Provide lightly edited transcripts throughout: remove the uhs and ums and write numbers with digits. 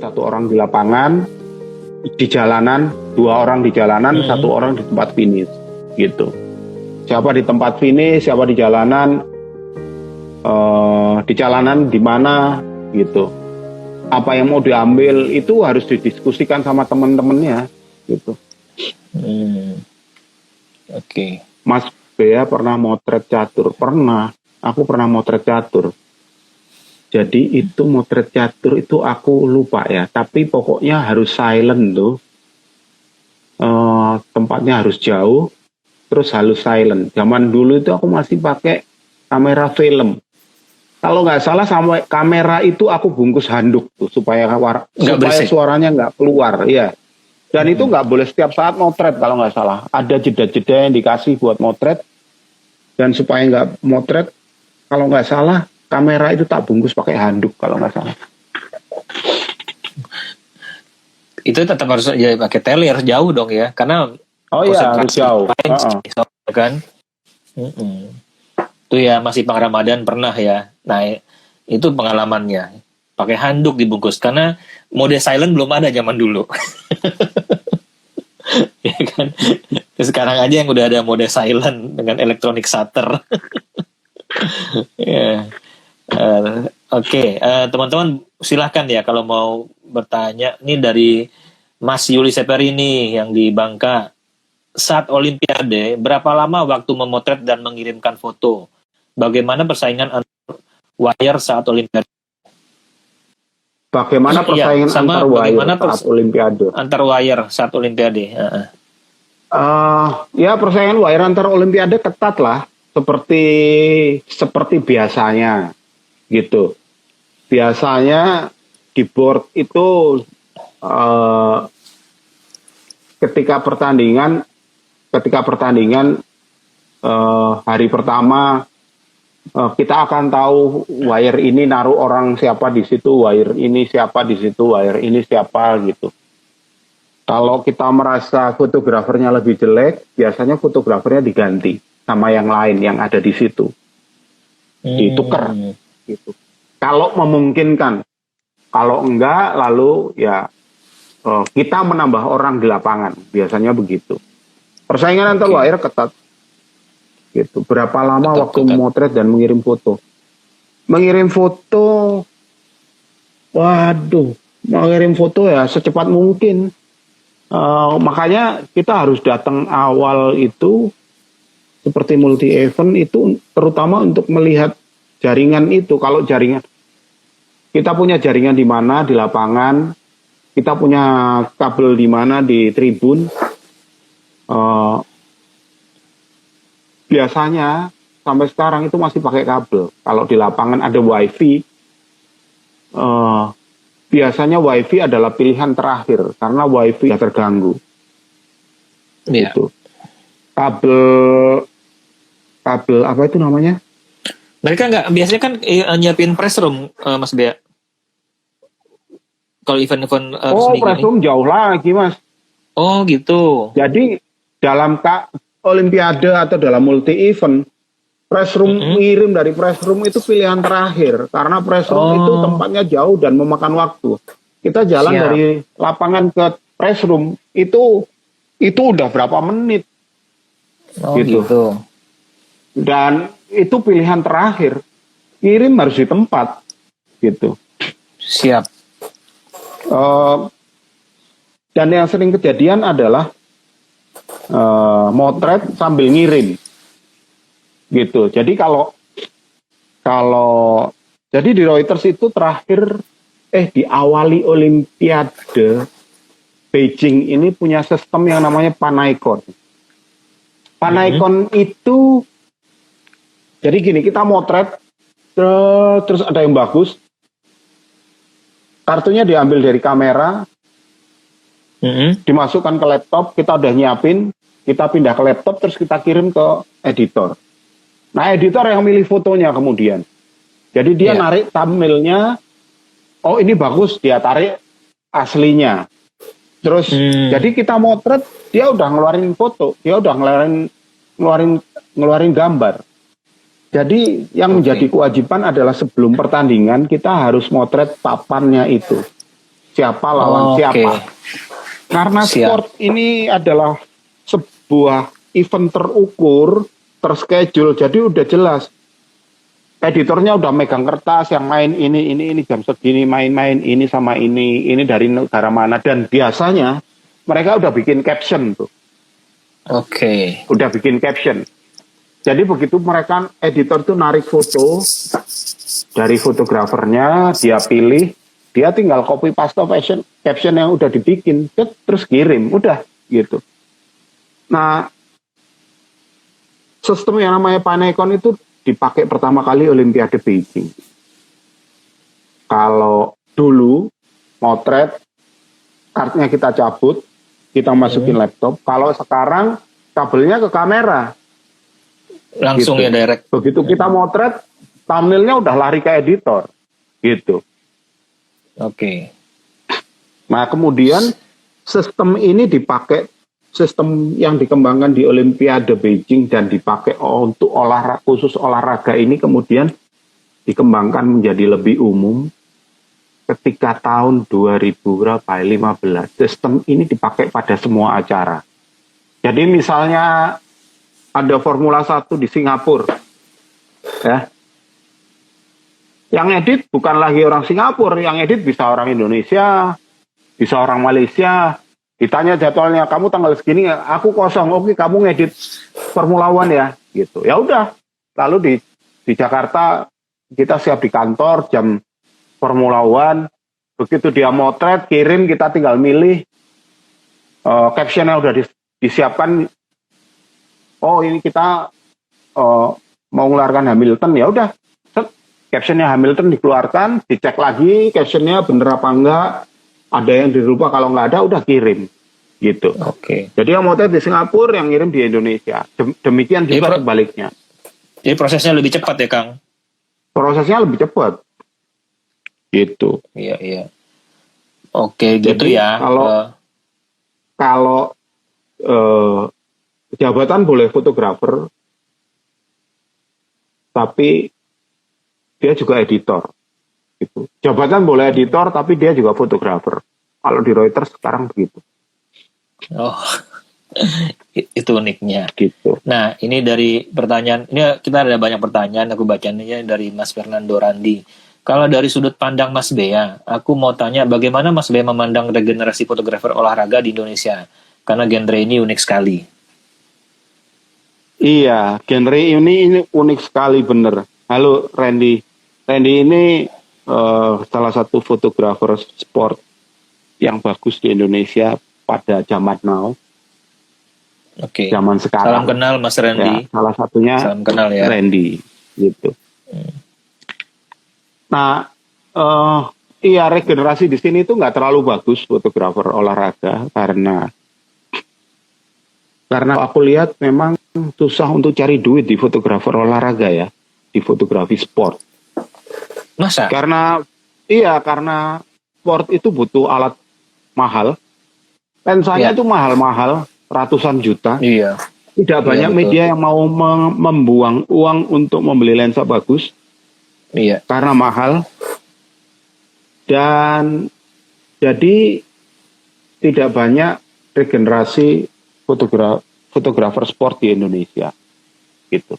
1 orang di lapangan, di jalanan, 2 orang di jalanan, 1 orang di tempat finish, gitu. Siapa di tempat finish, siapa di jalanan di mana, gitu. Apa yang mau diambil itu harus didiskusikan sama teman-temannya, gitu. Oke. Mas Bea pernah motret catur, pernah. Aku pernah motret catur. Jadi itu motret catur itu aku lupa ya, tapi pokoknya harus silent tuh. Tempatnya harus jauh, terus halus silent. Zaman dulu itu aku masih pakai kamera film. Kalau nggak salah sama kamera itu aku bungkus handuk tuh supaya suaranya nggak keluar, ya. Dan itu nggak boleh setiap saat motret kalau nggak salah. Ada jeda-jeda yang dikasih buat motret. Dan supaya nggak motret, kalau nggak salah kamera itu tak bungkus pakai handuk kalau nggak salah. Itu tetap harus ya pakai tele, harus jauh dong ya, karena harus jauh. Kan? Itu ya masih Bang Ramadan pernah ya. Nah itu pengalamannya. Pakai handuk dibungkus karena mode silent belum ada zaman dulu. Ya kan? Sekarang aja yang udah ada mode silent dengan electronic shutter. Ya. Oke, teman-teman silahkan ya kalau mau bertanya. Ini dari Mas Yuli Seperini yang di Bangka. Saat Olimpiade, berapa lama waktu memotret dan mengirimkan foto? Bagaimana persaingan antar wire saat Olimpiade? Bagaimana persaingan antar wire saat Olimpiade? Antar wire saat Olimpiade. Ya persaingan wire antar Olimpiade ketat lah, seperti biasanya, gitu. Biasanya di board itu ketika pertandingan hari pertama kita akan tahu wire ini naruh orang siapa di situ, wire ini siapa di situ, wire ini siapa, gitu. Kalau kita merasa fotografernya lebih jelek, biasanya fotografernya diganti sama yang lain yang ada di situ, ditukar, gitu. Kalau memungkinkan, kalau enggak, lalu ya kita menambah orang di lapangan, biasanya begitu. Persaingan antar wire ketat, gitu. Berapa lama waktu memotret dan mengirim foto? Mengirim foto, mengirim foto ya secepat mungkin. Makanya kita harus datang awal itu, seperti multi event itu, terutama untuk melihat jaringan itu. Kalau jaringan, kita punya jaringan di mana di lapangan, kita punya kabel di mana di tribun. Biasanya sampai sekarang itu masih pakai kabel. Kalau di lapangan ada wifi, biasanya wifi adalah pilihan terakhir karena wifi sudah terganggu. Yeah. Gitu. Kabel apa itu namanya? Mereka nggak biasanya kan nyiapin press room, Mas Bea. Kalau event-event press room jauh lagi, Mas. Oh gitu. Jadi dalam Olimpiade atau dalam multi event, press room ngirim dari press room itu pilihan terakhir karena press room itu tempatnya jauh dan memakan waktu. Kita jalan dari lapangan ke press room itu udah berapa menit. Gitu. Dan itu pilihan terakhir. Ngirim harus di tempat, gitu. Siap. Dan yang sering kejadian adalah motret sambil ngirim, gitu. Jadi kalau jadi di Reuters itu terakhir diawali Olimpiade Beijing ini punya sistem yang namanya Panaikon. Panaikon itu jadi gini, kita motret terus ada yang bagus, kartunya diambil dari kamera, dimasukkan ke laptop, kita udah nyiapin, kita pindah ke laptop, terus kita kirim ke editor. Nah, editor yang milih fotonya kemudian. Jadi dia narik thumbnailnya, oh ini bagus, dia tarik aslinya. Terus, jadi kita motret, dia udah ngeluarin foto, dia udah ngeluarin gambar. Jadi yang menjadi kewajiban adalah sebelum pertandingan kita harus motret papannya itu. siapa lawan Oke. siapa. Karena Siap. sport ini adalah sebuah event terukur, terschedule, jadi udah jelas. Editornya udah megang kertas yang main ini jam segini main ini sama ini dari negara mana, dan biasanya mereka udah bikin caption tuh. Oke. Udah bikin caption. Jadi begitu mereka editor tuh narik foto dari fotografernya, dia pilih, dia tinggal copy paste caption yang udah dibikin, terus kirim, udah gitu. Nah, sistem yang namanya Panecon itu dipakai pertama kali Olimpiade Beijing. Kalau dulu motret, kartunya kita cabut, kita masukin laptop. Kalau sekarang kabelnya ke kamera. Langsung Gitu. ya direct. Begitu kita motret, thumbnailnya udah lari ke editor. Gitu. Oke. Nah, kemudian sistem ini dipakai, sistem yang dikembangkan di Olimpiade Beijing dan dipakai untuk khusus olahraga ini kemudian dikembangkan menjadi lebih umum ketika tahun 2015. Sistem ini dipakai pada semua acara. Jadi misalnya ada Formula 1 di Singapura, ya. Yang edit bukan lagi orang Singapura, yang edit bisa orang Indonesia, bisa orang Malaysia. Ditanya jadwalnya, kamu tanggal segini, aku kosong, oke kamu ngedit Formula One ya, gitu. Ya udah, lalu di Jakarta kita siap di kantor jam Formula One, begitu dia motret, kirim, kita tinggal milih, captionnya udah disiapkan, oh ini kita mau mengeluarkan Hamilton, ya udah, captionnya Hamilton dikeluarkan, dicek lagi captionnya bener apa enggak, ada yang dirubah, kalau nggak ada udah kirim gitu. Oke. Jadi yang motret di Singapura, yang ngirim di Indonesia. Demikian juga sebaliknya. Jadi prosesnya lebih cepat ya Kang? Prosesnya lebih cepat. Gitu. Iya. Oke, gitu Jadi, ya. Kalau jabatan boleh fotografer, tapi dia juga editor. Gitu. Jabatan boleh editor, tapi dia juga fotografer. Kalau di Reuters sekarang begitu. Oh, itu uniknya. Gitu. Nah, ini dari pertanyaan, ini kita ada banyak pertanyaan, aku bacanya dari Mas Fernando Randi. Kalau dari sudut pandang Mas Bea, aku mau tanya bagaimana Mas Bea memandang regenerasi fotografer olahraga di Indonesia? Karena genre ini unik sekali. Iya, genre ini unik sekali bener. Halo Randy. Randy ini salah satu fotografer sport yang bagus di Indonesia pada zaman now. Oke. Zaman sekarang. Salam kenal Mas Randy. Ya, salah satunya Salam kenal ya. Randy gitu. Nah, iya regenerasi di sini itu nggak terlalu bagus fotografer olahraga karena aku lihat memang susah untuk cari duit di fotografer olahraga ya, di fotografi sport. Masa? Karena sport itu butuh alat mahal. Lensanya itu mahal-mahal, ratusan juta. Iya. Tidak banyak betul. media yang mau membuang uang untuk membeli lensa bagus. Iya. Karena mahal. Dan jadi tidak banyak regenerasi fotografer sport di Indonesia. Gitu.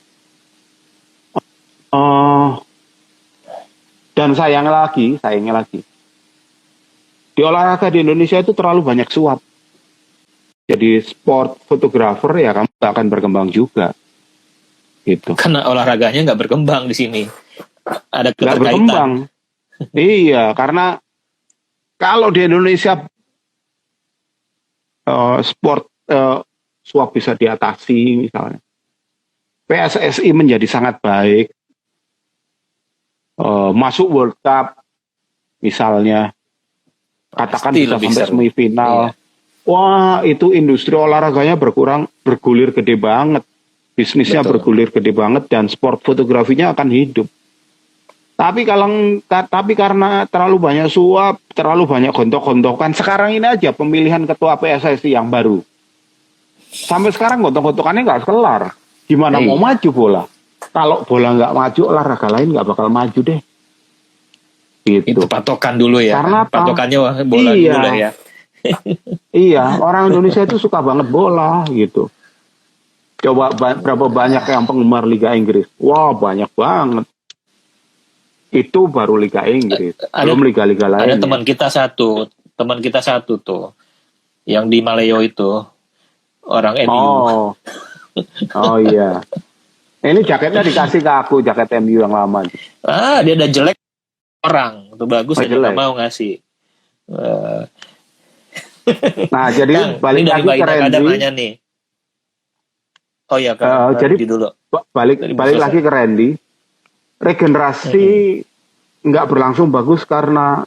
Dan sayangnya lagi, di olahraga di Indonesia itu terlalu banyak suap. Jadi sport fotografer ya kamu gak akan berkembang juga. Gitu. Karena olahraganya nggak berkembang di sini. Ada Nggak keterkaitan. berkembang. Iya, karena kalau di Indonesia sport suap bisa diatasi misalnya. PSSI menjadi sangat baik. Masuk World Cup misalnya. Katakan Pasti bisa lebih sampai seru. semifinal. Iya. Wah, itu industri olahraganya bergulir gede banget. Bisnisnya Betul. bergulir gede banget dan sport fotografinya akan hidup. Tapi karena terlalu banyak suap, terlalu banyak gontok-gontokan, sekarang ini aja pemilihan ketua PSSI yang baru. Sampai sekarang gontok-gontokannya nggak kelar. Gimana mau maju bola? Kalau bola nggak maju, olahraga lain nggak bakal maju deh. gitu. Itu patokan dulu ya. Karena apa? Patokannya bola Iya. dulu lah ya. Iya, orang Indonesia itu suka banget bola gitu. Coba berapa banyak yang penggemar Liga Inggris? Wah, banyak banget. Itu baru Liga Inggris, belum liga-liga lain. Ada teman kita satu tuh, yang di Maleo itu orang MU. Oh iya. Ini jaketnya dikasih ke aku, jaket MU yang lama. Dia udah jelek orang, tuh bagus aja nggak mau ngasih. Nah, jadi Kang, balik lagi ke Randy. Nih. Oh iya, Kang. Jadi dulu. balik lagi ke Randy. Regenerasi nggak berlangsung bagus karena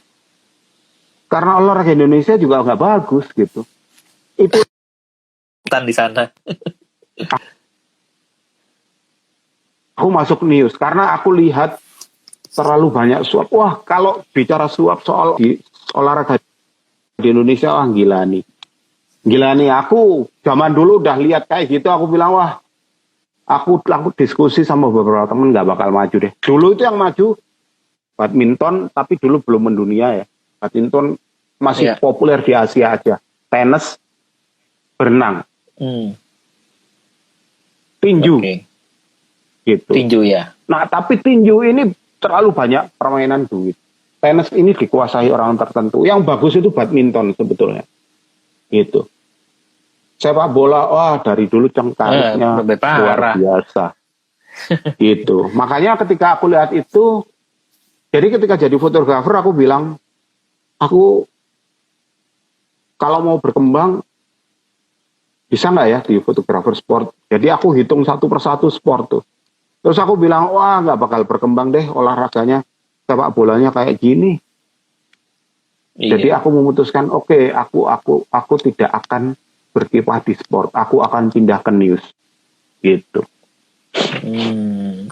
olahraga Indonesia juga nggak bagus gitu. Itu di sana. Aku masuk news karena aku lihat terlalu banyak suap. Wah, kalau bicara suap soal di olahraga di Indonesia, wah gila nih. Aku zaman dulu udah lihat kayak gitu, aku bilang wah, aku diskusi sama beberapa temen nggak bakal maju deh. Dulu itu yang maju badminton, tapi dulu belum mendunia ya. Badminton masih populer di Asia aja. Tenis, berenang, tinju, gitu. Tinju ya. Nah, tapi tinju ini terlalu banyak permainan duit. Tenis ini dikuasai orang tertentu. Yang bagus itu badminton sebetulnya. Gitu. Sepak bola, wah dari dulu cengkarnya luar biasa. Gitu. Makanya ketika aku lihat itu, jadi ketika jadi fotografer aku bilang, aku kalau mau berkembang, bisa nggak ya di fotografer sport? Jadi aku hitung satu persatu sport tuh. Terus aku bilang, wah nggak bakal berkembang deh olahraganya. Sepak bolanya kayak gini. Iya. Jadi aku memutuskan, oke, aku tidak akan berkiprah di sport. Aku akan pindah ke news. Gitu.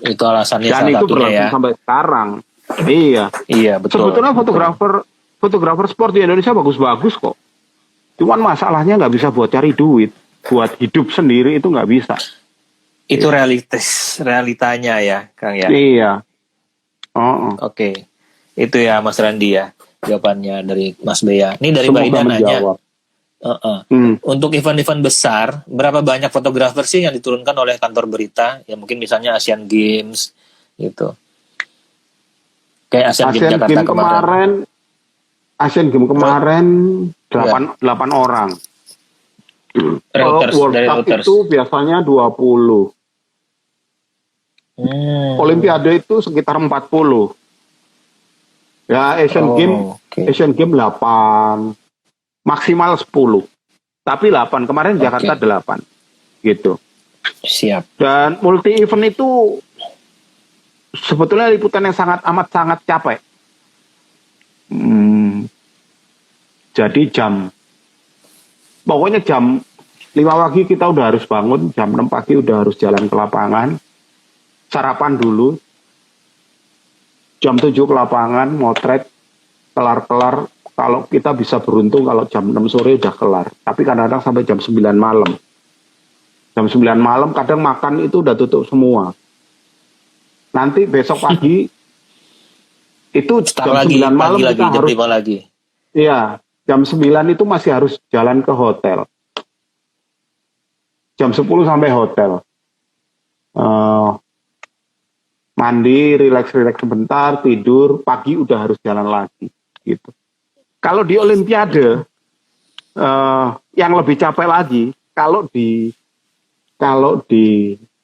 Itu alasannya. Dan itu berlangsung sampai sekarang. Iya. Iya, betul. Sebetulnya fotografer sport di Indonesia bagus-bagus kok. Cuman masalahnya nggak bisa buat cari duit. Buat hidup sendiri itu nggak bisa. Itu realitanya ya, Kang ya. Iya. Oke. Itu ya Mas Randi ya, jawabannya dari Mas Bea. Ini dari Mbak Ida nanya. Untuk event-event besar, berapa banyak fotografer sih yang diturunkan oleh kantor berita? Ya mungkin misalnya Asian Games gitu. Kayak Asian Games Jakarta kemarin. Asian Games kemarin 8 orang. World Cup itu biasanya 20. Olimpiade itu sekitar 40. Ya Asian Games 8. Maksimal 10. Tapi 8 kemarin Jakarta 8. Gitu. Siap. Dan multi event itu sebetulnya liputan yang sangat capek. Jadi pokoknya jam 5 pagi kita udah harus bangun, jam 6 pagi udah harus jalan ke lapangan, sarapan dulu, jam 7 ke lapangan, motret, kelar-kelar, kalau kita bisa beruntung kalau jam 6 sore udah kelar, tapi kadang-kadang sampai jam 9 malam. Jam 9 malam kadang makan itu udah tutup semua. Nanti besok pagi, itu jam 9 malam kita harus... Iya, jam 9 itu masih harus jalan ke hotel. Jam 10 sampai hotel. Mandi, rileks sebentar, tidur, pagi udah harus jalan lagi. Gitu. Kalau di Olimpiade, yang lebih capek lagi, kalau di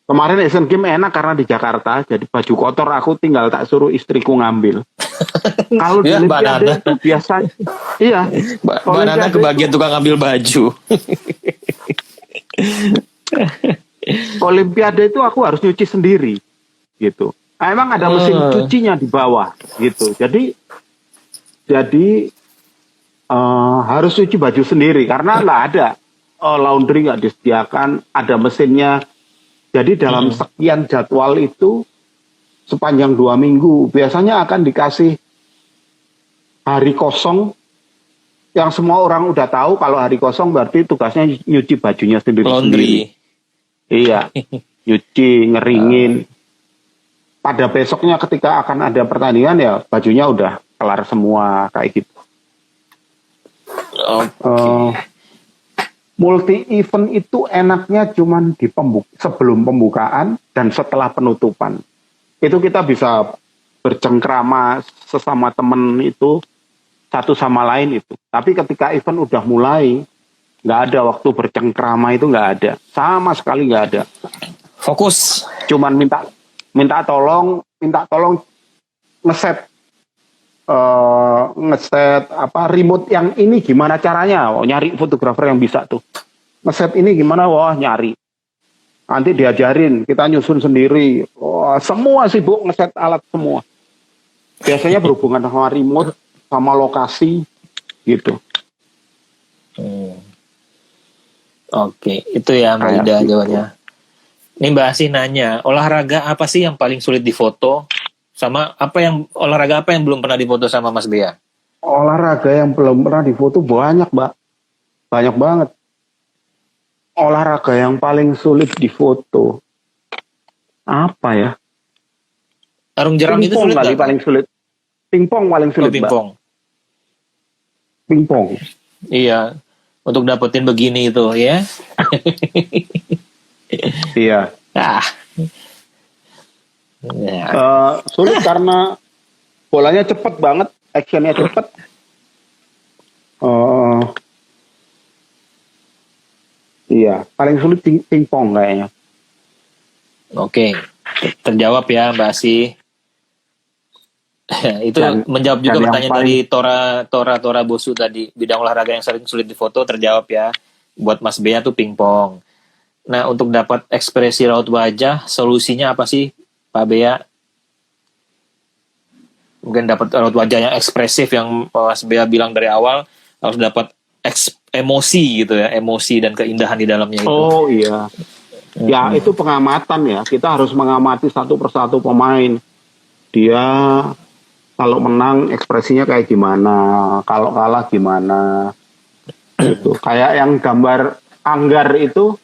kemarin Asian Games enak karena di Jakarta, jadi baju kotor aku tinggal tak suruh istriku ngambil. Kalau di Olimpiade itu biasanya, iya. Mbak Nana kebagian tukang ngambil baju. Olimpiade itu aku harus nyuci sendiri, gitu. Nah, emang ada mesin cucinya di bawah, gitu. Jadi harus cuci baju sendiri karena nggak ada laundry, nggak disediakan, ada mesinnya. Jadi dalam sekian jadwal itu sepanjang 2 minggu biasanya akan dikasih hari kosong yang semua orang udah tahu kalau hari kosong berarti tugasnya nyuci bajunya sendiri. Iya, nyuci, ngeringin. Pada besoknya ketika akan ada pertandingan ya bajunya udah kelar semua kayak gitu. Oke. Multi event itu enaknya cuman di sebelum pembukaan dan setelah penutupan. Itu kita bisa bercengkrama sesama temen itu satu sama lain itu. Tapi ketika event udah mulai, nggak ada waktu bercengkrama, itu nggak ada, sama sekali nggak ada. Fokus. Cuman minta tolong ngeset remote yang ini gimana caranya. Nyari fotografer yang bisa tuh ngeset ini gimana, nyari, nanti diajarin, kita nyusun sendiri. Semua sibuk ngeset alat semua, biasanya berhubungan sama remote sama lokasi gitu. Oke, itu ya Mbak Ida gitu. jawabannya. Ini Mbak Asih nanya, olahraga apa sih yang paling sulit difoto? Sama olahraga apa yang belum pernah difoto sama Mas Bea? Olahraga yang belum pernah difoto banyak, Mbak. Banyak banget. Olahraga yang paling sulit difoto apa ya? Arung jeram itu sulit kali paling sulit. Pingpong paling sulit, pingpong. Pingpong. Iya, untuk dapetin begini itu ya. Iya. Sulit karena bolanya cepet banget, actionnya cepet. Iya, paling sulit pingpong kayaknya. Oke, terjawab ya Mbak Asih. Itu menjawab juga pertanyaan dari Tora Bosu tadi, bidang olahraga yang sering sulit difoto, terjawab ya. Buat Mas Bea tuh pingpong. Nah, untuk dapat ekspresi raut wajah, solusinya apa sih Pak Bea? Mungkin dapat raut wajah yang ekspresif yang Mas Bea bilang dari awal, harus dapat emosi gitu ya, emosi dan keindahan di dalamnya itu. Oh iya. Ya itu pengamatan ya, kita harus mengamati satu persatu pemain. Dia kalau menang ekspresinya kayak gimana, kalau kalah gimana. Gitu. Kayak yang gambar Anggar itu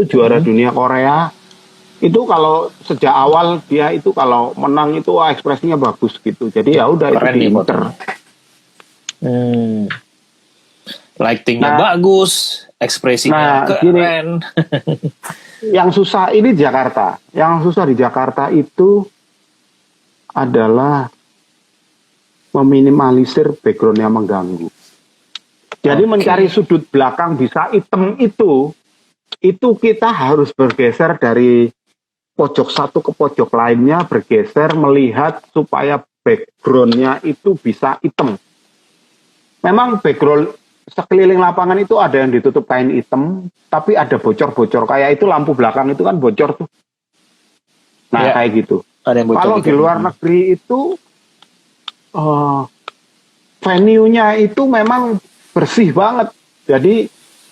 juara dunia Korea. Itu kalau sejak awal dia itu kalau menang itu ekspresinya bagus gitu. Jadi ya udah itu diinter. Lightingnya bagus, ekspresinya keren. Yang susah ini di Jakarta. Yang susah di Jakarta itu adalah meminimalisir background yang mengganggu. Jadi mencari sudut belakang bisa hitam itu kita harus bergeser dari pojok satu ke pojok lainnya, bergeser melihat supaya backgroundnya itu bisa hitam. Memang background sekeliling lapangan itu ada yang ditutup kain hitam, tapi ada bocor-bocor. Kayak itu lampu belakang itu kan bocor tuh. Nah ya, kayak gitu. Kalau di luar negeri itu venue-nya itu memang bersih banget. Jadi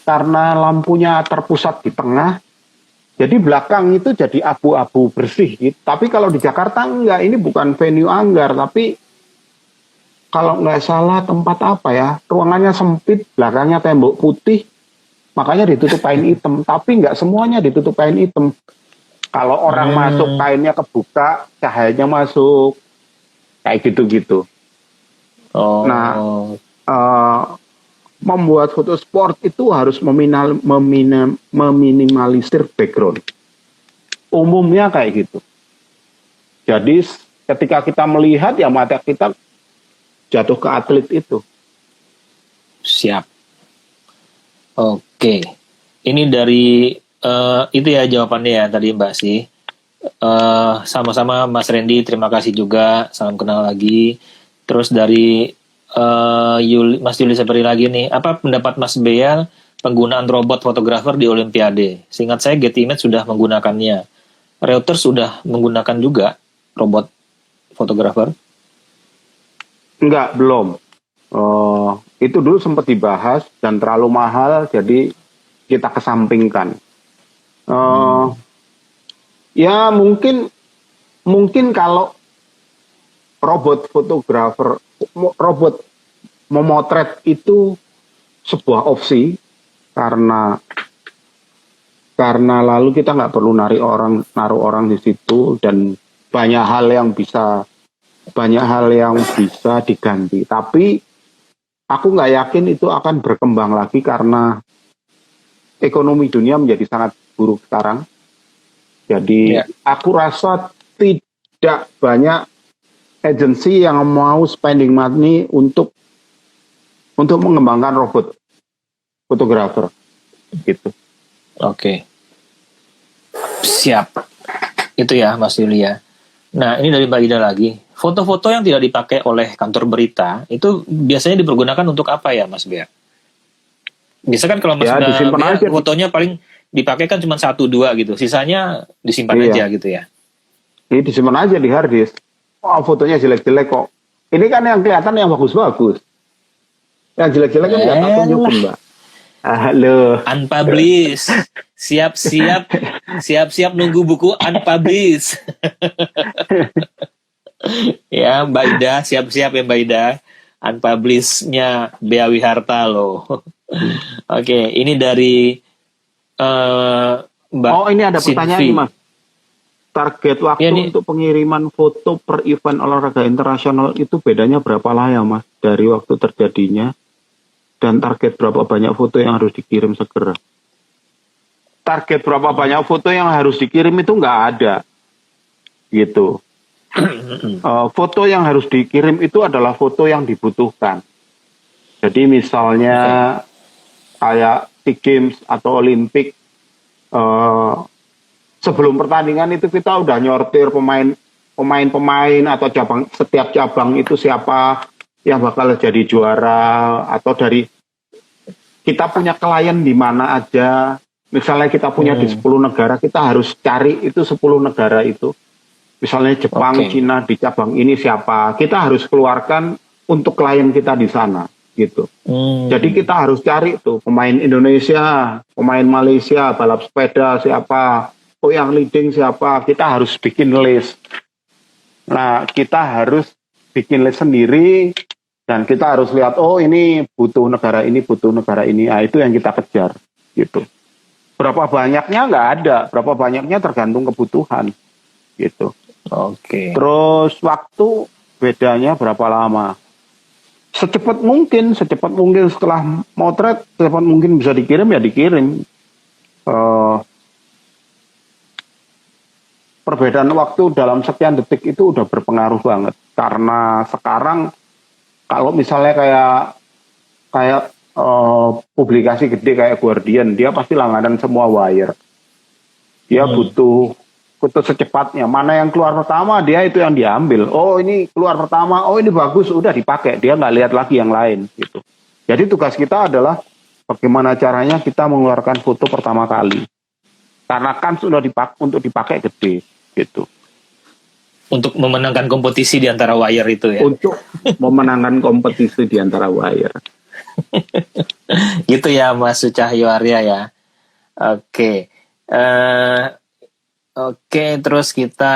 karena lampunya terpusat di tengah, jadi belakang itu jadi abu-abu bersih gitu. Tapi kalau di Jakarta enggak, ini bukan venue Anggar, tapi kalau nggak salah tempat apa ya, ruangannya sempit, belakangnya tembok putih, makanya ditutup kain hitam. Tapi nggak semuanya ditutup kain hitam. Kalau orang masuk kainnya kebuka, cahayanya masuk, kayak gitu-gitu. Nah, membuat foto sport itu harus meminimalisir background. Umumnya kayak gitu. Jadi ketika kita melihat ya mata kita jatuh ke atlet itu. Siap. Oke. Ini dari itu ya jawabannya ya tadi Mbak Asih. Sama-sama Mas Randy, terima kasih juga. Salam kenal lagi. Terus dari Mas Yuli Seperi lagi nih. Apa pendapat Mas Bea penggunaan robot fotografer di Olimpiade? Seingat saya Getty Images sudah menggunakannya. Reuters sudah menggunakan juga robot fotografer. Enggak, belum. Itu dulu sempat dibahas dan terlalu mahal, jadi kita kesampingkan. Ya mungkin kalau robot fotografer, robot memotret itu sebuah opsi karena lalu kita nggak perlu naruh orang di situ dan banyak hal yang bisa banyak hal yang bisa diganti. Tapi aku nggak yakin itu akan berkembang lagi karena ekonomi dunia menjadi sangat buruk sekarang. Jadi aku rasa tidak banyak agensi yang mau spending money untuk mengembangkan robot fotografer gitu. Oke. Siap. Itu ya Mas Yulia. Nah, ini dari Mbak Ida lagi. Foto-foto yang tidak dipakai oleh kantor berita itu biasanya dipergunakan untuk apa ya Mas Bea? Biasa kan kalau Mas Ya, disimpan Bea aja. fotonya paling dipakai kan cuma 1-2 gitu. Sisanya disimpan aja gitu ya. Ini disimpan aja di hard disk. Oh, fotonya jelek-jelek kok. Ini kan yang kelihatan yang bagus-bagus. Yang jelek-jelek kan nggak tak tunjukin, Mbak. Halo. Unpublish. Siap-siap nunggu buku unpublish. Ya, Mbak Ida, siap-siap ya Mbak Ida. Unpublish-nya Bea Wiharta loh. Oke, ini dari Mbak. Oh, ini ada pertanyaan nih, Mas. Target waktu ya, untuk pengiriman foto per event olahraga internasional itu bedanya berapa lah ya, Mas? Dari waktu terjadinya dan target berapa banyak foto yang harus dikirim segera? Target berapa banyak foto yang harus dikirim itu nggak ada, gitu. Foto yang harus dikirim itu adalah foto yang dibutuhkan. Jadi misalnya kayak SEA Games atau Olimpik, sebelum pertandingan itu kita udah nyortir pemain atau setiap cabang itu siapa yang bakal jadi juara, atau dari kita punya klien di mana aja. Misalnya kita punya di 10 negara, kita harus cari itu 10 negara itu. Misalnya Jepang, Cina, di cabang ini siapa. Kita harus keluarkan untuk klien kita di sana gitu. Jadi kita harus cari tuh pemain Indonesia, pemain Malaysia, balap sepeda siapa, yang leading siapa. Kita harus bikin list. Nah, kita harus bikin list sendiri dan kita harus lihat, oh ini butuh negara ini, butuh negara ini. Nah, itu yang kita kejar gitu. Berapa banyaknya nggak ada, berapa banyaknya tergantung kebutuhan gitu. Oke. Terus waktu bedanya berapa lama? Secepat mungkin setelah motret, secepat mungkin bisa dikirim ya dikirim. Perbedaan waktu dalam sekian detik itu udah berpengaruh banget. Karena sekarang kalau misalnya kayak publikasi gede kayak Guardian, dia pasti langganan semua wire. Dia butuh secepatnya. Mana yang keluar pertama, dia itu yang diambil. Oh ini keluar pertama, oh ini bagus, udah dipakai. Dia nggak lihat lagi yang lain gitu. Jadi tugas kita adalah bagaimana caranya kita mengeluarkan foto pertama kali. Karena kan sudah untuk dipakai gede gitu. Untuk memenangkan kompetisi di antara wire itu ya. Untuk memenangkan kompetisi di antara wire. Gitu ya Mas Sucahyo Arya ya. Oke. Oke, terus kita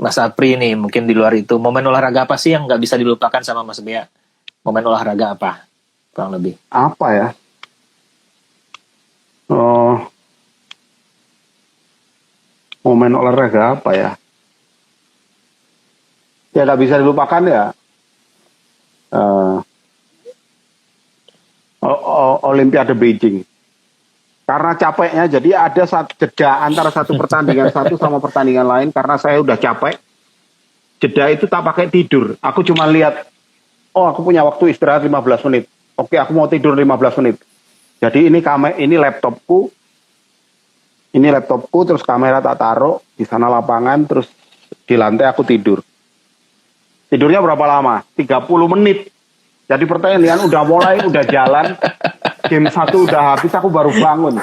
Mas Apri nih, mungkin di luar itu, momen olahraga apa sih yang nggak bisa dilupakan sama Mas Bea? Momen olahraga apa? Kurang lebih. Apa ya? Momen olahraga apa ya? Ya nggak bisa dilupakan ya. Olimpiade Beijing. Karena capeknya, jadi ada jeda antara satu pertandingan satu sama pertandingan lain. Karena saya udah capek, jeda itu tak pakai tidur. Aku cuma lihat, oh aku punya waktu istirahat 15 menit. Oke, aku mau tidur 15 menit. Jadi ini laptopku, terus kamera tak taruh di sana lapangan, terus di lantai aku tidur. Tidurnya berapa lama? 30 menit. Jadi pertandingan udah mulai, udah jalan, game 1 udah habis, aku baru bangun.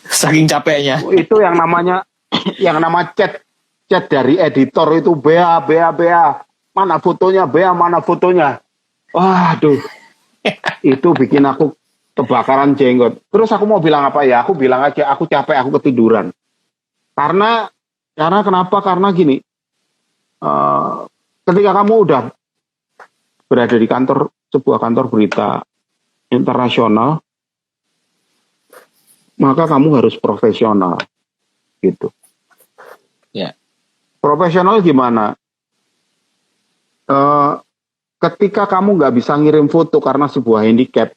Saking capeknya. Itu yang nama chat dari editor itu, Bea. Mana fotonya, Bea, mana fotonya. Waduh. Itu bikin aku kebakaran jenggot. Terus aku mau bilang apa ya? Aku bilang aja, aku capek, aku ketiduran. Karena kenapa? Karena gini, ketika kamu udah berada di sebuah kantor berita internasional, maka kamu harus profesional, gitu. Ya. Profesional gimana? Eh, Ketika kamu nggak bisa ngirim foto karena sebuah handicap,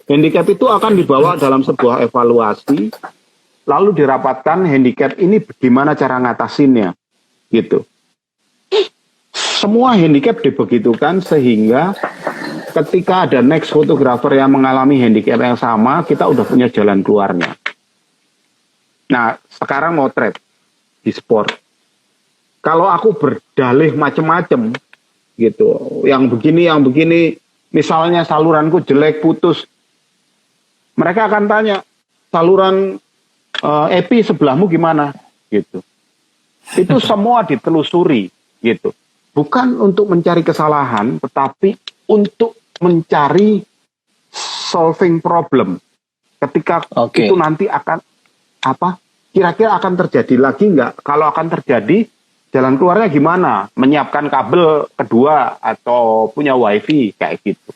handicap itu akan dibawa dalam sebuah evaluasi, lalu dirapatkan handicap ini bagaimana cara ngatasinnya, gitu. Semua handicap dibegitukan sehingga ketika ada next fotografer yang mengalami handicap yang sama, kita udah punya jalan keluarnya. Nah, sekarang motret di sport. Kalau aku berdalih macem-macem, gitu, yang begini, misalnya saluranku jelek, putus, mereka akan tanya, saluran epi sebelahmu gimana, gitu. Itu semua ditelusuri, gitu. Bukan untuk mencari kesalahan, tetapi untuk mencari solving problem. Ketika itu nanti akan apa? Kira-kira akan terjadi lagi nggak? Kalau akan terjadi, jalan keluarnya gimana? Menyiapkan kabel kedua atau punya wifi kayak gitu.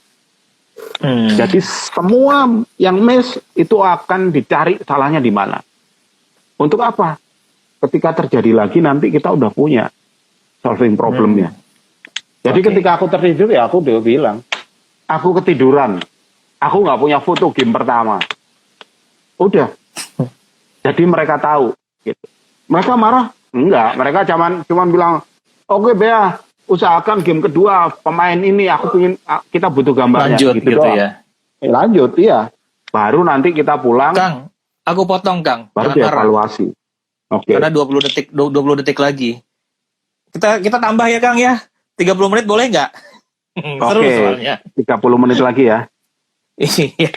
Jadi semua yang miss itu akan dicari salahnya di mana. Untuk apa? Ketika terjadi lagi nanti kita udah punya solving problemnya. Jadi ketika aku tertidur ya aku udah bilang, aku ketiduran, aku nggak punya foto game pertama. Udah. Jadi mereka tahu. Gitu. Mereka marah? Enggak, mereka cuman bilang, oke Bea, usahakan game kedua pemain ini kita butuh gambarnya. Lanjut gitu ya. Lanjut, iya. Baru nanti kita pulang. Kang, aku potong Kang. Baru dievaluasi. Oke. Karena 20 detik lagi. Kita tambah ya Kang ya. 30 menit boleh nggak? Seru soalnya. 30 menit lagi ya. Iya.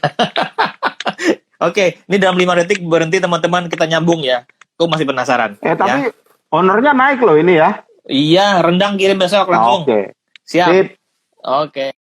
Oke, ini dalam 5 detik berhenti teman-teman, kita nyambung ya. Aku masih penasaran. Tapi honornya naik loh ini ya. Iya, rendang kirim besok langsung. Oke. Siap. Oke.